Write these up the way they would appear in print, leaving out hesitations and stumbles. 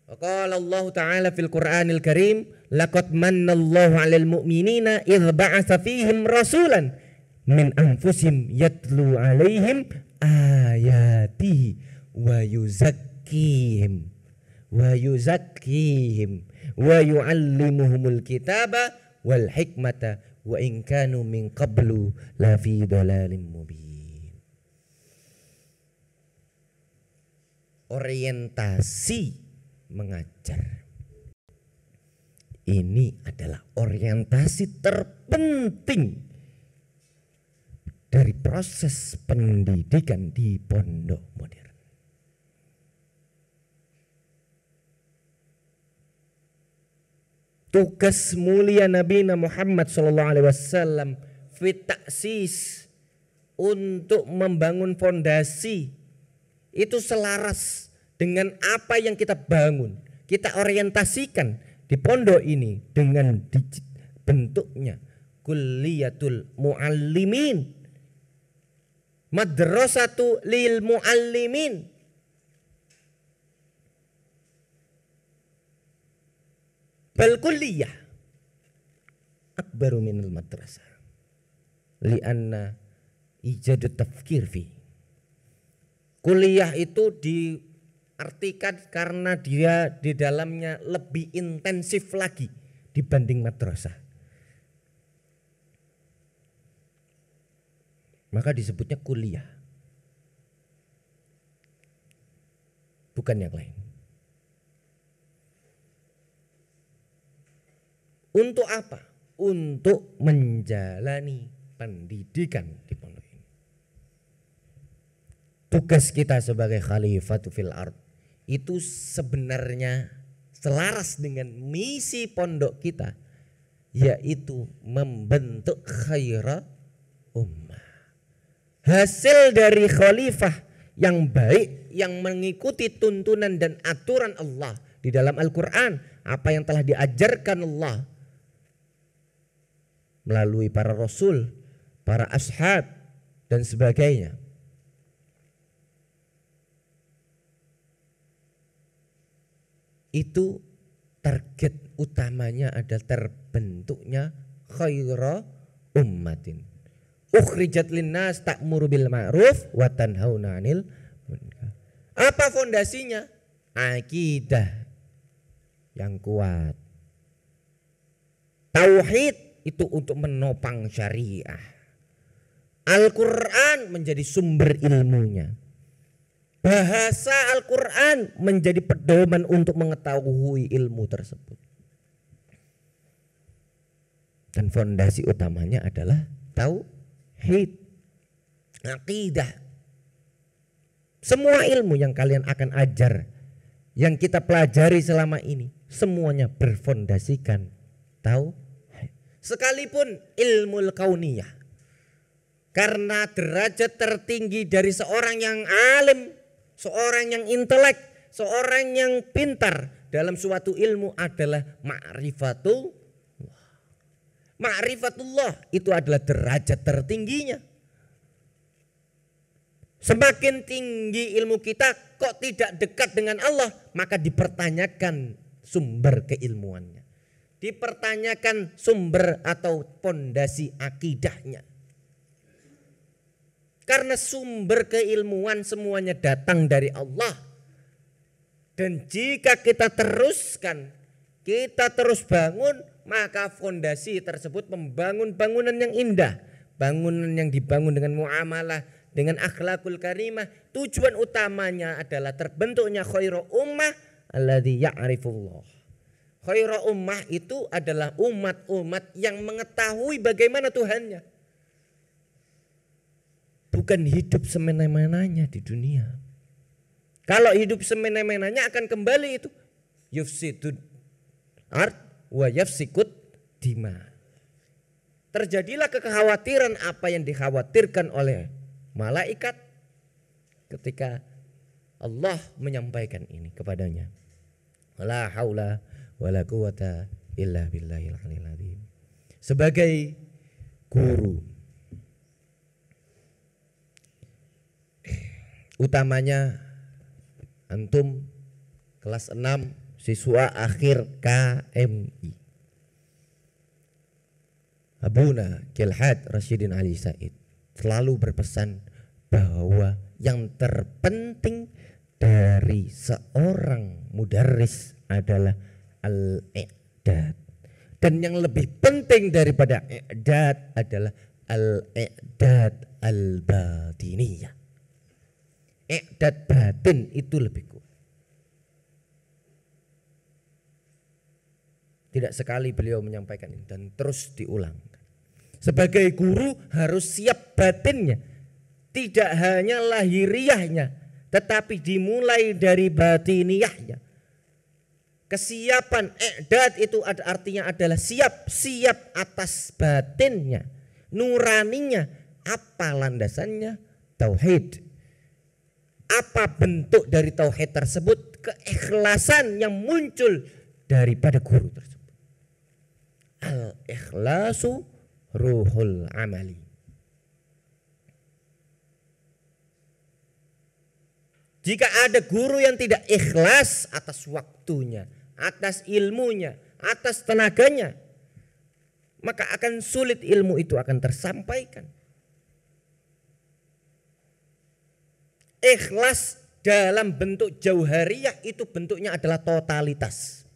Qala Allah Ta'ala fil Qur'anil Karim, laqad mannallahu 'alal mu'minina idh ba'atsa fihim rasulan min anfusihim yatlu 'alaihim ayatihi wa yuzakkihim wa yu'allimuhumul kitaba wal hikmata wa in kanu min qablu la fi dhalalim mubin. Orientasi mengajar ini adalah orientasi terpenting dari proses pendidikan di pondok modern. Tugas mulia Nabi Muhammad SAW fit ta'sis, untuk membangun fondasi itu selaras dengan apa yang kita bangun, kita orientasikan di pondok ini dengan bentuknya kulliyatul muallimin, madrasatu lil muallimin. Bal kulliyah akbaru minal madrasah lianna ijadu tafkir fi. Kuliah itu diartikan karena dia di dalamnya lebih intensif lagi dibanding madrasah. Maka disebutnya kuliah, bukan yang lain. Untuk apa? Untuk menjalani pendidikan di pondok ini. Tugas kita sebagai khalifatu fil ard itu sebenarnya selaras dengan misi pondok kita, yaitu membentuk khaira ummah. Hasil dari khalifah yang baik, yang mengikuti tuntunan dan aturan Allah di dalam Al-Quran, apa yang telah diajarkan Allah melalui para rasul, para ashab dan sebagainya. Itu target utamanya adalah terbentuknya khaira ummatin ukhrijat linnas ta'muru bil ma'ruf wa tanhauna 'anil munkar. Apa fondasinya? Akidah yang kuat. Tauhid itu untuk menopang syariah. Al-Quran menjadi sumber ilmunya. Bahasa Al-Quran menjadi pedoman untuk mengetahui ilmu tersebut. Dan fondasi utamanya adalah tauhid, akidah. Semua ilmu yang kalian akan ajar, yang kita pelajari selama ini, semuanya berfondasikan tauhid. Sekalipun ilmu kauniyah, karena derajat tertinggi dari seorang yang alim, seorang yang intelek, seorang yang pintar dalam suatu ilmu adalah ma'rifatullah. Ma'rifatullah itu adalah derajat tertingginya. Semakin tinggi ilmu kita kok tidak dekat dengan Allah, maka dipertanyakan sumber keilmuannya. Dipertanyakan sumber atau pondasi akidahnya. Karena sumber keilmuan semuanya datang dari Allah. Dan jika kita teruskan, kita terus bangun, maka fondasi tersebut membangun bangunan yang indah. Bangunan yang dibangun dengan muamalah, dengan akhlakul karimah. Tujuan utamanya adalah terbentuknya khairu ummah alladzi ya'rifullah. Khairu ummah itu adalah umat-umat yang mengetahui bagaimana Tuhannya. Bukan hidup semena-menanya di dunia. Kalau hidup semena-menanya akan kembali itu yufsidud ard wa yafsikut dima. Terjadilah kekhawatiran apa yang dikhawatirkan oleh malaikat ketika Allah menyampaikan ini kepadanya. La haula wala quwata illa billahil aliyil azim. Sebagai guru, utamanya antum kelas 6 siswa akhir KMI. Abuna Kilhad Rasyidin Ali Said selalu berpesan bahwa yang terpenting dari seorang mudarris adalah al-i'dad. Dan yang lebih penting daripada i'dad adalah al-i'dad al-batiniyah. I'dad batin itu lebih kuat. Tidak sekali beliau menyampaikan ini dan terus diulang. Sebagai guru harus siap batinnya, tidak hanya lahiriahnya, tetapi dimulai dari batiniyahnya. Kesiapan i'dad itu artinya adalah siap atas batinnya, nuraninya. Apa landasannya? Tauhid. Apa bentuk dari tauhid tersebut? Keikhlasan yang muncul daripada guru tersebut. Al-ikhlasu ruhul amali. Jika ada guru yang tidak ikhlas atas waktunya, atas ilmunya, atas tenaganya, maka akan sulit ilmu itu akan tersampaikan. Ikhlas dalam bentuk jauhariyah itu bentuknya adalah totalitas.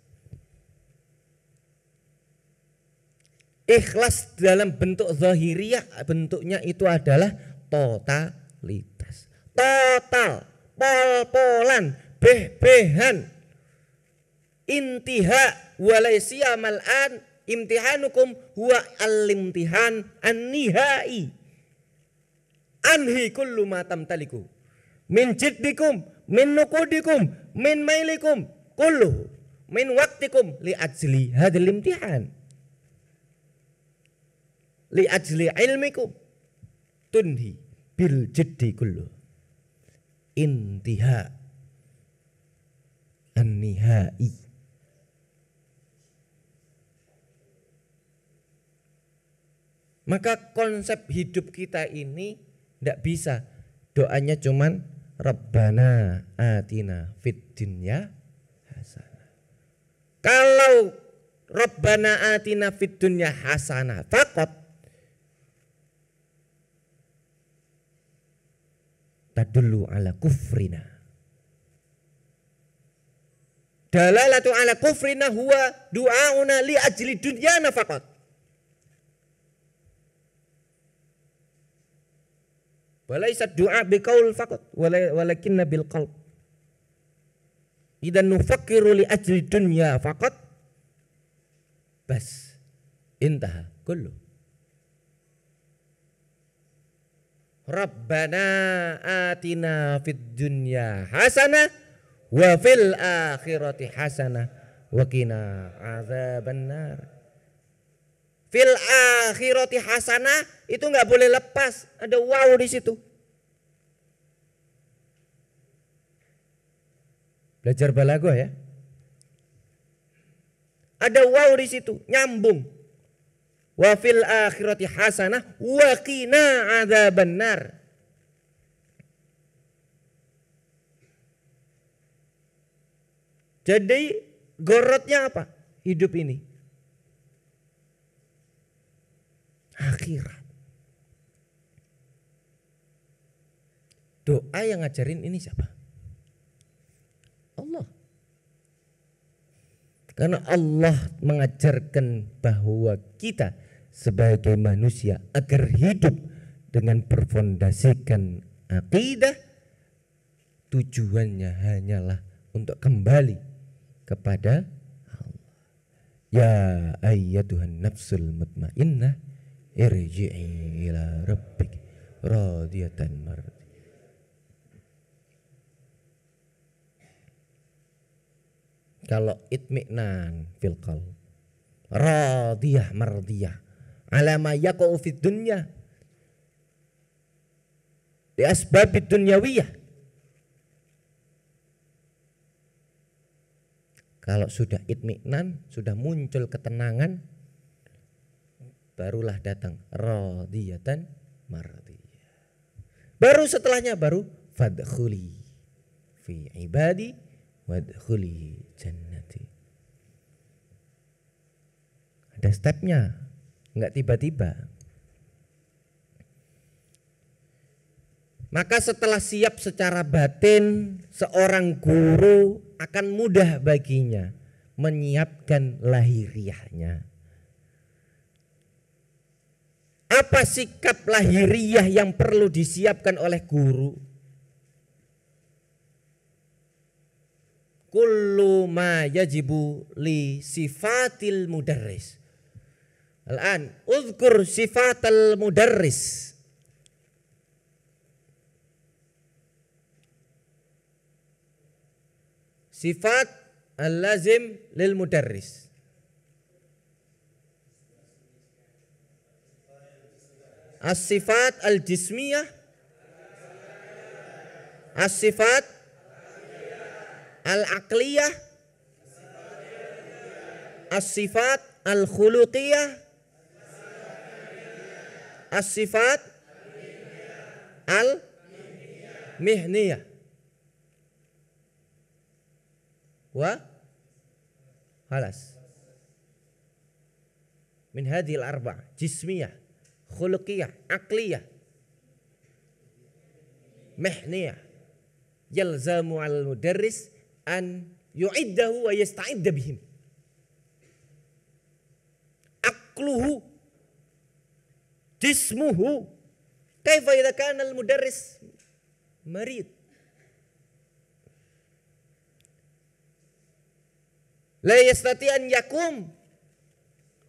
Ikhlas dalam bentuk zahiriyah bentuknya itu adalah totalitas. Total, pol-polan, beh-behan. Intiha walaysiya mal'an imtihanukum huwa al-imtihan an-nihai. Anhi kullu ma tamtaliku. Min jiddikum, min nukudikum, min mailikum, kulluhu min waktikum li ajli hadil imtihan. Li ajli ilmikum tunhi bil jiddi kullu. Intiha an-nihai. Maka konsep hidup kita ini tidak bisa doanya cuman Rabbana atina fid dunya hasanah. Kalau Rabbana atina fid dunya hasanah faqat tadullu ala kufrina. Dalalatu ala kufrina huwa du'auna li ajli dunyana faqat. Walaisa du'a biqaul faqat walakinna bil qalb. Idan nufakkiru li ajli dunya faqat bas intaha kullu. Rabbana atina fid dunya hasanah wa fil akhirati hasanah wa qina azabannar. Fil akhirati hasanah itu nggak boleh lepas, ada waw di situ. Belajar balaghah ya. Ada waw di situ, nyambung. Wa fil akhirati hasanah wa qina adzabannar. Jadi gorotnya apa? Hidup ini akhirat. Doa yang ngajarin ini siapa? Allah. Karena Allah mengajarkan bahwa kita sebagai manusia agar hidup dengan berfondasikan akidah, tujuannya hanyalah untuk kembali kepada Allah. Ya ayyatuhan nafsul mutmainnah irji'i ila rabbik radiyatan mardiyah. Kalau itmi'nan fil qalb, radiyah mardiyah ala ma yaqa'u fid dunya li asbabid dunyawiyah. Kalau sudah itmi'nan, sudah muncul ketenangan, barulah datang radiyatan mardiyah. Baru setelahnya baru fadkhuli fi ibadi wadkhuli jannati. Ada stepnya, enggak tiba-tiba. Maka setelah siap secara batin, seorang guru akan mudah baginya menyiapkan lahiriahnya. Apa sikap lahiriah yang perlu disiapkan oleh guru? Kullu ma yajibu li sifatil mudarris. Al-an uzkur sifatal mudarris. Sifat al-lazim lil mudarris. As-sifat al-jismiyah, as-sifat al-aqliyah, as-sifat al-khuluqiyah, as-sifat al-mihniyah. Wa halas min hadhil arba' jismiyah, khuluqiyah, aqliyah, mihniyah. Yalzamu al mudarris an yu'iddahu wa yasta'idda bihim. Aqluhu, jismuhu, kaifa idza kana al mudarris marid. La yastati an yakum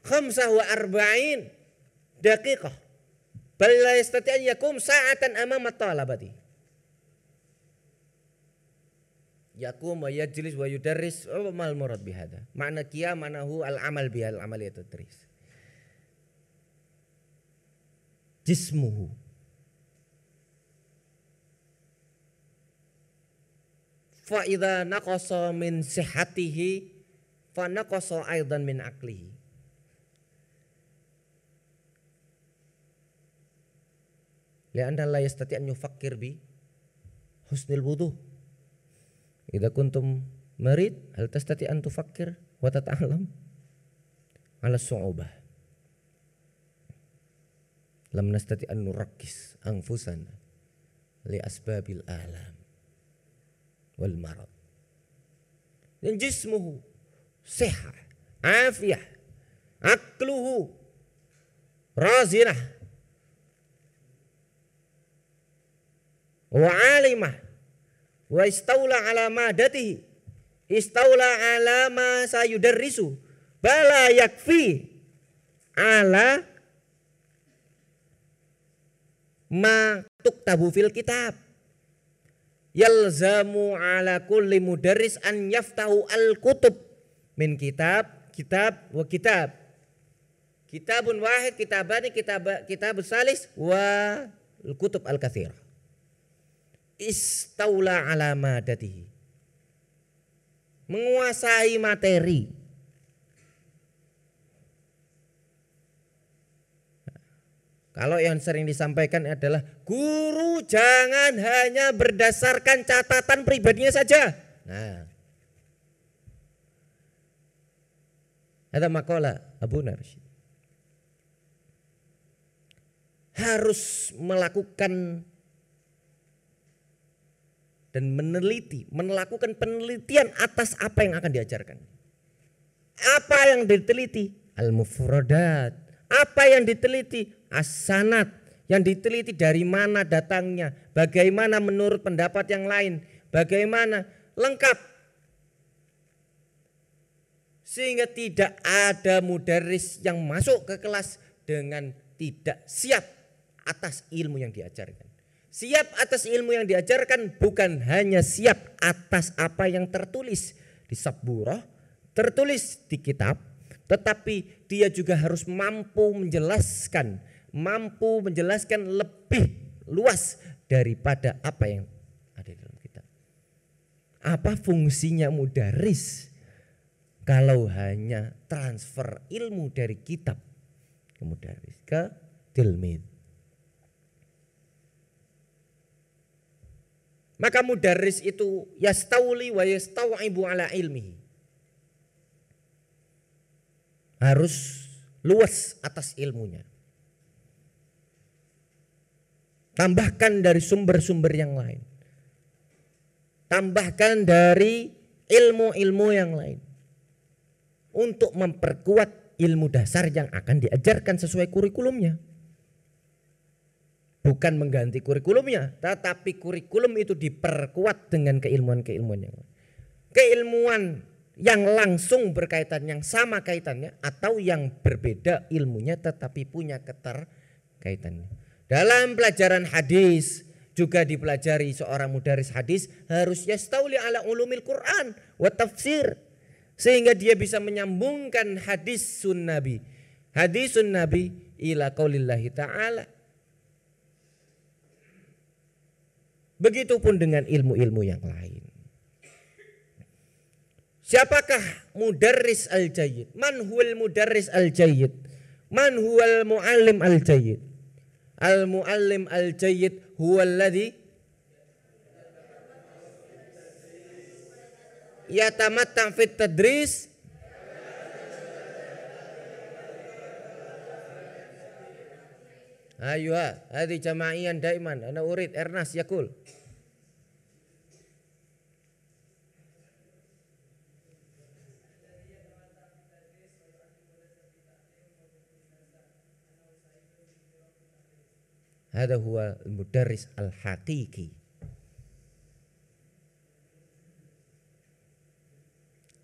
45 daqiqah bal la yastati an yakum sa'atan amama talabati. Yakum wa yajlis wa yudarris mal murad bihada. Makna qiyam manahu al amal bihal amaliyat tadris. Jismuhu, fa idza naqasa min sihhatihi fa naqasa aidan min aqlihi. Li'anna la yastati an yufakkir bi husnil wudu. Idza kuntum marid hal tastati an tufakkir wa tata'allam ala su'ubah. Lam nastati an nurakkis anfusana li asbabil alam wal marad. Dan jismuhu sihah, afiyah, aqluhu razinah, wa alimah, wa istawla ala madatihi, istawla ala ma sayudarrisu, bala yakfi ala ma tuktabu fil kitab. Yalzamu ala kulli mudarris an yaftahu al-kutub min kitab, kitab wa kitab. Kitabun wahid, kitabani, kitab salis wa al-kutub al-katsirah. Istawla ala madatihi, menguasai materi. Kalau yang sering disampaikan adalah guru jangan hanya berdasarkan catatan pribadinya saja. Nah, ada makalah Abu Narsyid. Harus melakukan dan melakukan penelitian atas apa yang akan diajarkan. Apa yang diteliti? Al-mufradat. Apa yang diteliti? As-sanad. Yang diteliti dari mana datangnya, bagaimana menurut pendapat yang lain, bagaimana, lengkap. Sehingga tidak ada mudarris yang masuk ke kelas dengan tidak siap atas ilmu yang diajarkan. Siap atas ilmu yang diajarkan bukan hanya siap atas apa yang tertulis di sabburah, tertulis di kitab, tetapi dia juga harus mampu menjelaskan lebih luas daripada apa yang ada di dalam kitab. Apa fungsinya mudarris kalau hanya transfer ilmu dari kitab ke mudarris, ke tilmid? Maka mudarris itu yastauli wa yastau'ibu ala ilmihi. Harus luas atas ilmunya. Tambahkan dari sumber-sumber yang lain. Tambahkan dari ilmu-ilmu yang lain. Untuk memperkuat ilmu dasar yang akan diajarkan sesuai kurikulumnya. Bukan mengganti kurikulumnya, tetapi kurikulum itu diperkuat dengan keilmuan-keilmuan yang lain. Keilmuan yang langsung berkaitan, yang sama kaitannya, atau yang berbeda ilmunya tetapi punya keterkaitannya. Dalam pelajaran hadis juga dipelajari seorang mudaris hadis harus yastauli ala ulumil Quran wa tafsir, sehingga dia bisa menyambungkan hadisun Nabi ila qaulillahi ta'ala. Begitupun dengan ilmu-ilmu yang lain. Siapakah mudarris al-jayyid? Man huwal mudarris al-jayyid? Man huwal muallim al-jayyid? Al-muallim al-jayyid huwal ladzi yatamatta' fit tadris ayuha hadi jamaiyan daiman ana urid Ernest yakul. Hada huwa al-mudarris al-haqiqi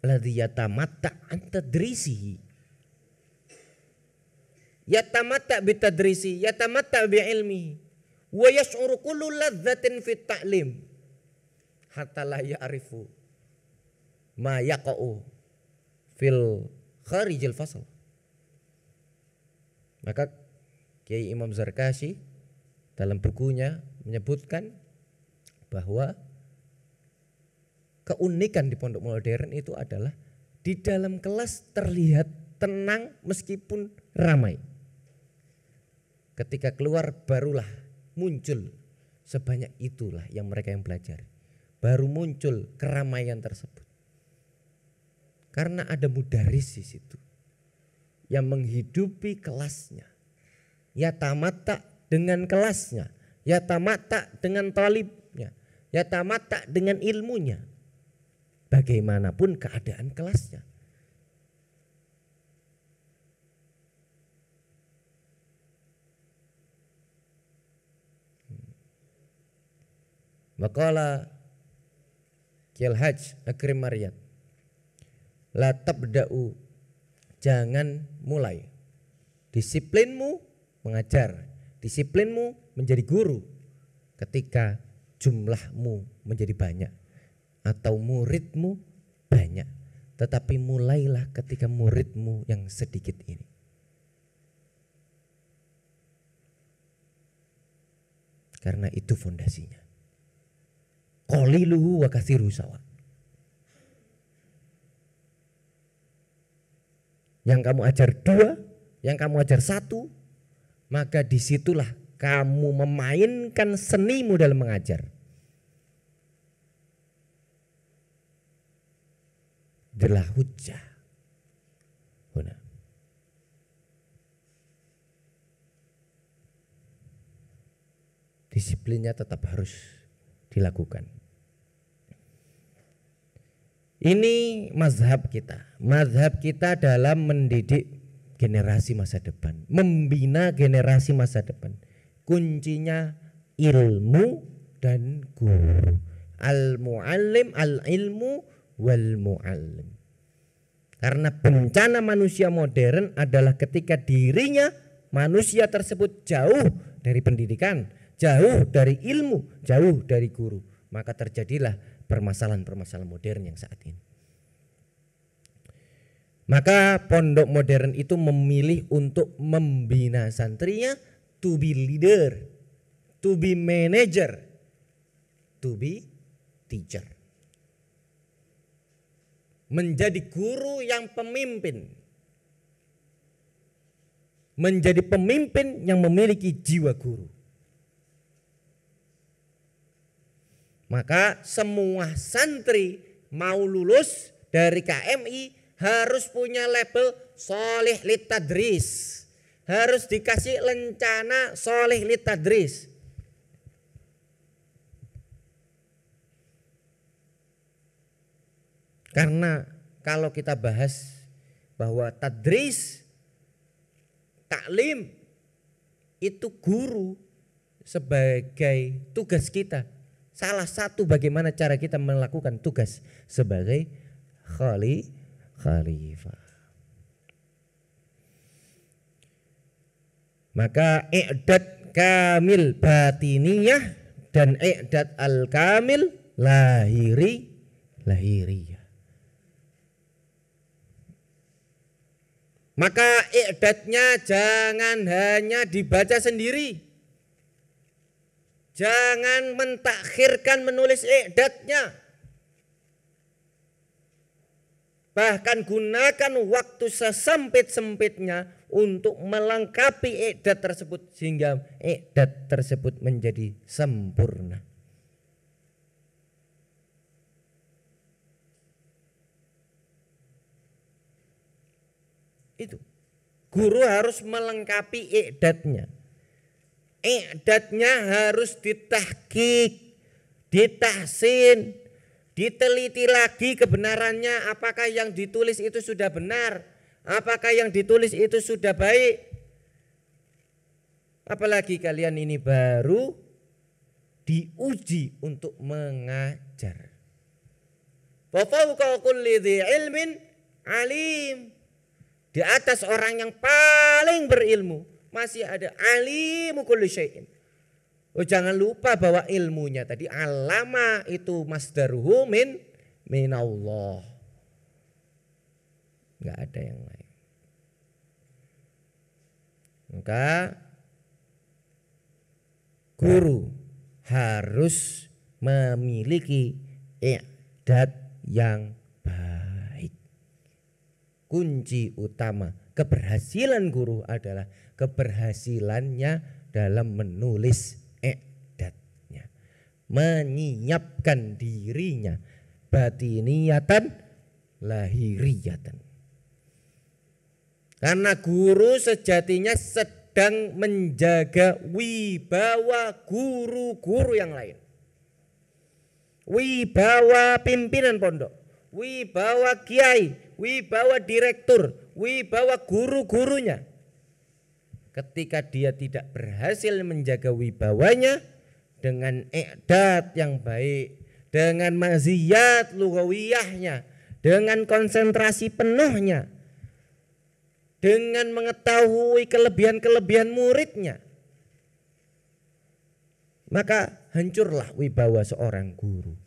alladhi yatamatta' an tadrisihi. Yatamatta' bi tadrisi, yatamatta' bi ilmihi, wa yash'uru kullu ladzatin fit ta'lim hatta la ya'rifu ma yaqa'u fil kharijil fasl. Maka Kiai Imam Zarkashi dalam bukunya menyebutkan bahwa keunikan di pondok modern itu adalah di dalam kelas terlihat tenang meskipun ramai. Ketika keluar barulah muncul sebanyak itulah yang mereka yang belajar. Baru muncul keramaian tersebut. Karena ada mudaris di situ yang menghidupi kelasnya. Yatamatta dengan kelasnya, yatamatta dengan talibnya, yatamatta dengan ilmunya. Bagaimanapun keadaan kelasnya. Maqala Kiai Haj Akrim Maryat, la tabda'u, jangan mulai. Disiplinmu mengajar, disiplinmu menjadi guru ketika jumlahmu menjadi banyak atau muridmu banyak. Tetapi mulailah ketika muridmu yang sedikit ini. Karena itu fondasinya. Qaliluhu wa katsiruhu sawa. Yang kamu ajar 2, yang kamu ajar 1, maka disitulah kamu memainkan senimu dalam mengajar. Adalah hujjah. Disiplinnya tetap harus dilakukan. Ini mazhab kita. Mazhab kita dalam mendidik generasi masa depan, membina generasi masa depan. Kuncinya ilmu dan guru. Al-muallim, al-ilmu wal muallim. Karena bencana manusia modern adalah ketika dirinya manusia tersebut jauh dari pendidikan, jauh dari ilmu, jauh dari guru, maka terjadilah permasalahan-permasalahan modern yang saat ini. Maka pondok modern itu memilih untuk membina santrinya to be leader, to be manager, to be teacher. Menjadi guru yang pemimpin. Menjadi pemimpin yang memiliki jiwa guru. Maka semua santri mau lulus dari KMI harus punya label sholih litadris. Harus dikasih lencana sholih litadris. Karena kalau kita bahas bahwa tadris, taklim itu guru sebagai tugas kita. Salah satu bagaimana cara kita melakukan tugas sebagai khalifah. Maka i'dad kamil batiniyah dan i'dad al-kamil lahiriyah. Maka i'dadnya jangan hanya dibaca sendiri. Jangan mentakhirkan menulis i'dadnya. Bahkan gunakan waktu sesempit-sempitnya untuk melengkapi i'dad tersebut sehingga i'dad tersebut menjadi sempurna. Itu. Guru harus melengkapi i'dadnya. I'dadnya harus ditahqiq, ditahsin, diteliti lagi kebenarannya, apakah yang ditulis itu sudah benar, apakah yang ditulis itu sudah baik. Apalagi kalian ini baru diuji untuk mengajar. Wa fawqa kulli dzi ilmin alim. Di atas orang yang paling berilmu masih ada alimu kulli syai'in. Oh, jangan lupa bahwa ilmunya tadi alama itu masdaruhu minallah. Enggak ada yang lain. Maka guru harus memiliki i'dad yang baik. Kunci utama keberhasilan guru adalah keberhasilannya dalam menulis i'dadnya, menyiapkan dirinya batiniyatan lahiriyatan. Karena guru sejatinya sedang menjaga wibawa guru-guru yang lain, wibawa pimpinan pondok, wibawa kiai, wibawa direktur, wibawa guru-gurunya. Ketika dia tidak berhasil menjaga wibawanya dengan i'dad yang baik, dengan maziyat lugawiyahnya, dengan konsentrasi penuhnya, dengan mengetahui kelebihan-kelebihan muridnya, maka hancurlah wibawa seorang guru.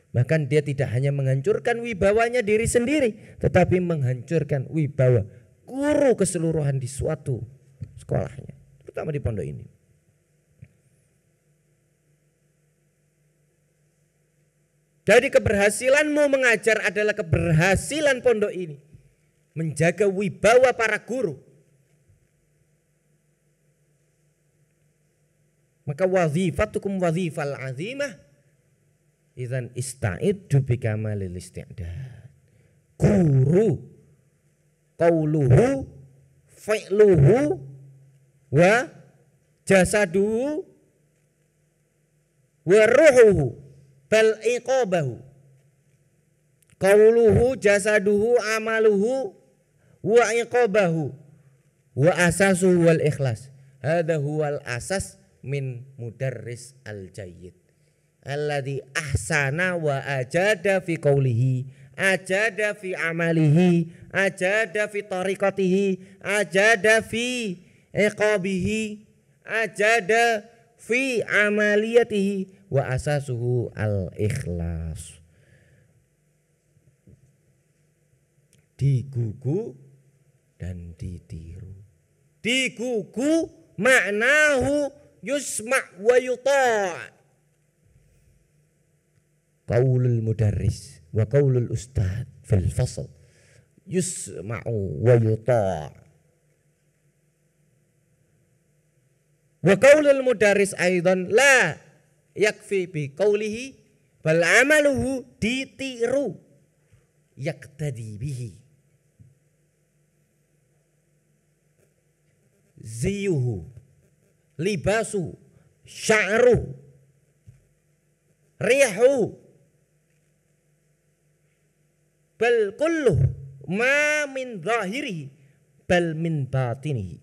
Bahkan dia tidak hanya menghancurkan wibawanya diri sendiri, tetapi menghancurkan wibawa guru keseluruhan di suatu sekolahnya, terutama di pondok ini. Jadi keberhasilanmu mengajar adalah keberhasilan pondok ini, menjaga wibawa para guru. Maka wazifatukum wazifal azimah idzan ista'iddu bikamalil isti'dad. Guru qauluhu fi'luhu wa jasaduhu wa ruhuhu bal iqabahu. Qauluhu jasaduhu amaluhu wa iqabahu wa asasuhu wal ikhlas. Hadha huwal asas min mudarris al-jayyid alladhi ahsana wa ajada fi qawlihi, ajada fi amalihi, ajada fi tariqatihi, ajada fi iqabihi, ajada fi amaliyatihi wa asasuhu al-ikhlas. Digugu dan ditiru. Digugu maknahu yusma' wa yuta'. Qaulul mudarris wa qaulul ustad fil fasl yusma'u wa yuta'. Wa qaulul mudarris aidan la yakfi bi qaulihi bal amaluhu ditiru, yaqtadi bihi, ziyuhu, libasu, sya'ruhu, rihu, bal kulluh ma min zahirihi bal min batinihi.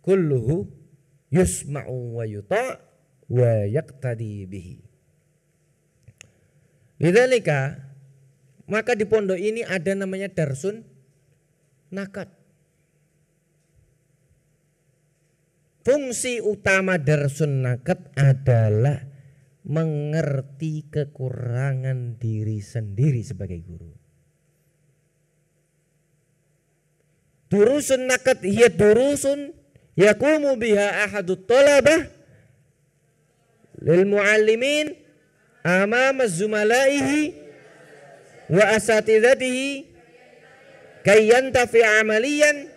Kulluhu yusma'u wa yuta' wa yaqtadi bihi. Lidzalika, maka di pondok ini ada namanya darsun nakat. Fungsi utama darsun nakat adalah mengerti kekurangan diri sendiri sebagai guru. Durusun nakat hiya durusun yaqumu biha ahadut talabah lil muallimin amama zumalaihi wa asatidatihi kay yantafi amaliyan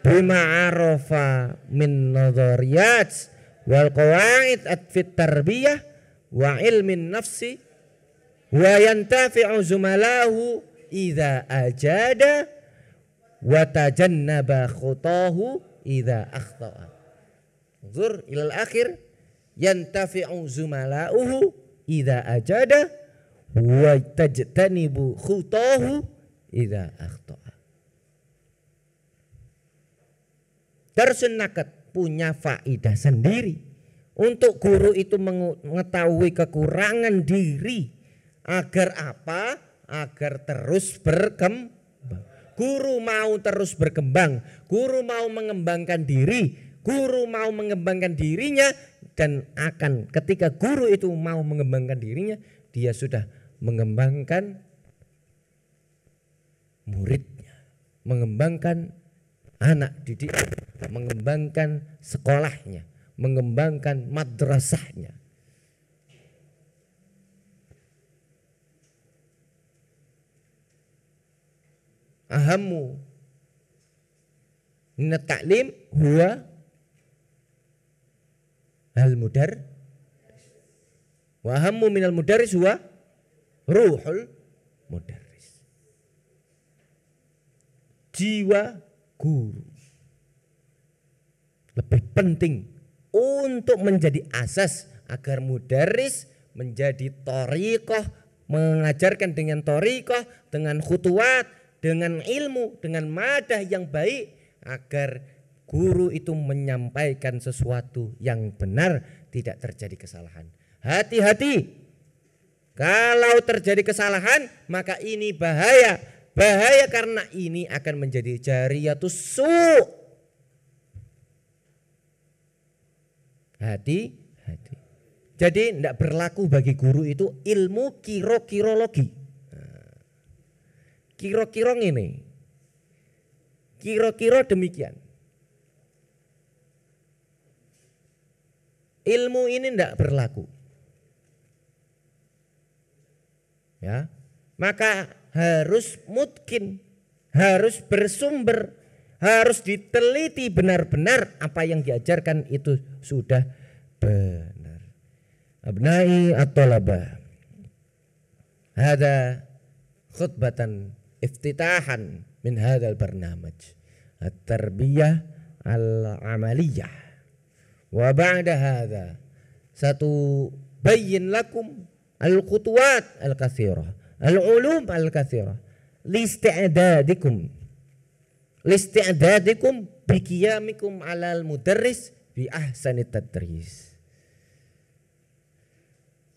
bima arafa min nadhariyat wal qawaid fit tarbiyah wa ilmin nafsi wa yantafi'u zumalahu idza ajada wa tajannaba khutahu idza akhta'a. Zur ilal akhir, yantafi'u zumala'uhu idza ajada wa tajtanibu khutahu idza akhta'a. Darsun nakat punya faedah sendiri. Untuk guru itu mengetahui kekurangan diri. Agar apa? Agar terus berkembang. Guru mau terus berkembang, guru mau mengembangkan diri, guru mau mengembangkan dirinya, dan akan ketika guru itu mau mengembangkan dirinya, dia sudah mengembangkan muridnya, mengembangkan anak didiknya, mengembangkan sekolahnya, mengembangkan madrasahnya. Ahammu minat ta'lim huwa al-mudar wa ahammu minal mudarris huwa ruhul mudarris. Jiwa guru lebih penting untuk menjadi asas agar mudarris menjadi thariqah, mengajarkan dengan thariqah, dengan khutuwat, dengan ilmu, dengan madah yang baik, agar guru itu menyampaikan sesuatu yang benar, tidak terjadi kesalahan. Hati-hati, kalau terjadi kesalahan maka ini bahaya. Bahaya karena ini akan menjadi jariyatus su'. Hati-hati. Jadi tidak berlaku bagi guru itu ilmu kiro-kirologi. Kira-kira ini, kira-kira demikian. Ilmu ini tidak berlaku. Ya, maka harus mutkin, harus bersumber, harus diteliti benar-benar apa yang diajarkan itu sudah benar. Abnai at-talabah, hada khutbatan iftitahan min hadzal barnamaj at-tarbiyah al-amaliyah, wa ba'da hadza satubayyin lakum al-khutuwat al-katsirah al-ulum al-katsirah listi'dadikum biqiyamikum 'alal mudarris bi ahsani tadris.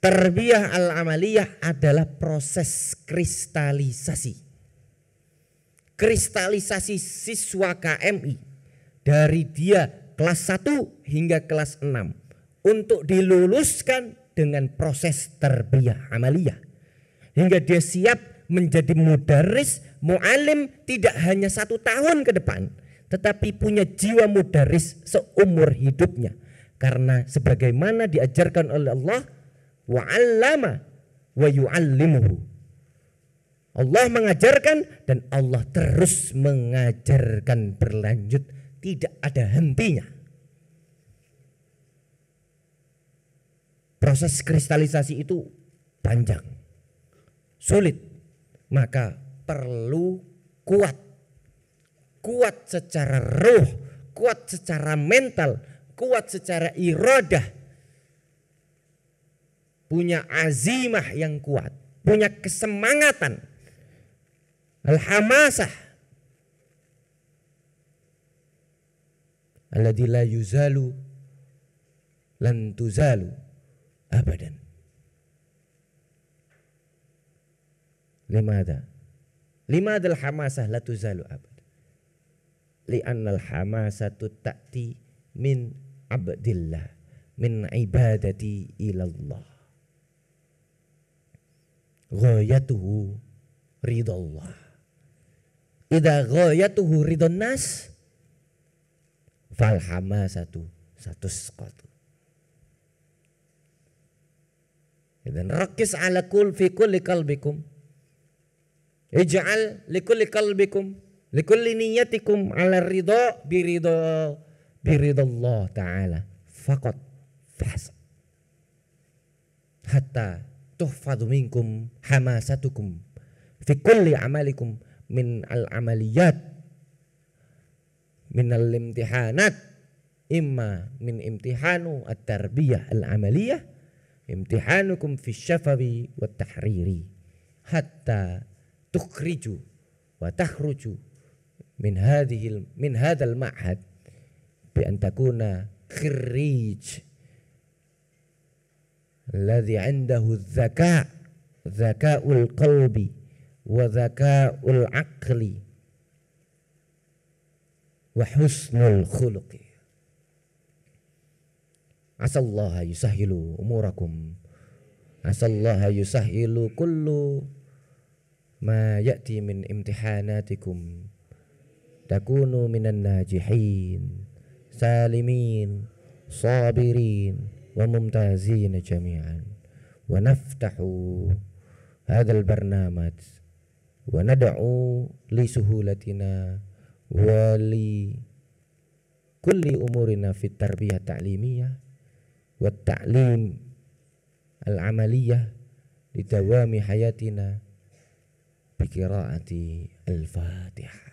Tarbiyah al-amaliyah adalah proses kristalisasi. Kristalisasi siswa KMI dari dia kelas 1 hingga kelas 6 untuk diluluskan dengan proses tarbiyah amaliyah. Hingga dia siap menjadi mudarris, mu'alim tidak hanya 1 tahun ke depan, tetapi punya jiwa mudarris seumur hidupnya. Karena sebagaimana diajarkan oleh Allah, wa'allama wa yu'allimuhu. Allah mengajarkan dan Allah terus mengajarkan berlanjut, tidak ada hentinya. Proses kristalisasi itu panjang, sulit, maka perlu kuat. Kuat secara ruh, kuat secara mental, kuat secara iradah. Punya azimah yang kuat, punya kesemangatan. Al-hamasah alladzi la yuzalu lan tuzalu abadan. Limada al-hamasah la tuzalu abadan? Li'anna al-hamasatu ta'ti min abdillah, min ibadati ilallah. Ghayatuhu ridallah. Idza ghayatuhu ridon nas fal hamasatu satusqatu. Dan rakis ala kul fi kulli qalbikum. Ij'al li kulli qalbikum li kulli niyatikum ala ridha biridallah ta'ala faqat fahsab. Hatta tuhfadhu minkum hamasatukum fi kulli amalikum min al-amaliyat min al-imtihanat, imma min imtihanu at-tarbiyah al-amaliyah, imtihanukum fi syafawi wa tahriri, hatta tukhriju wa takhruju min hadzal ma'had bi an takuna khirij alladhi 'indahu dzaka'ul qalbi wa dzaka'ul aqli wa husnul khuluqi. Asallaha yusahhilu umurakum, asallaha yusahhilu kullu ma ya'ti min imtihanatikum, takunu minan najihin salimin sabirin wa mumtazin jami'an. Wa naftahu hadzal barnamaj wa nad'u li suhulatina wa li kulli umurina fit tarbiyah ta'limiyah wa ta'lim al-amaliyah li dawami hayatina bi qiraati al-Fatihah.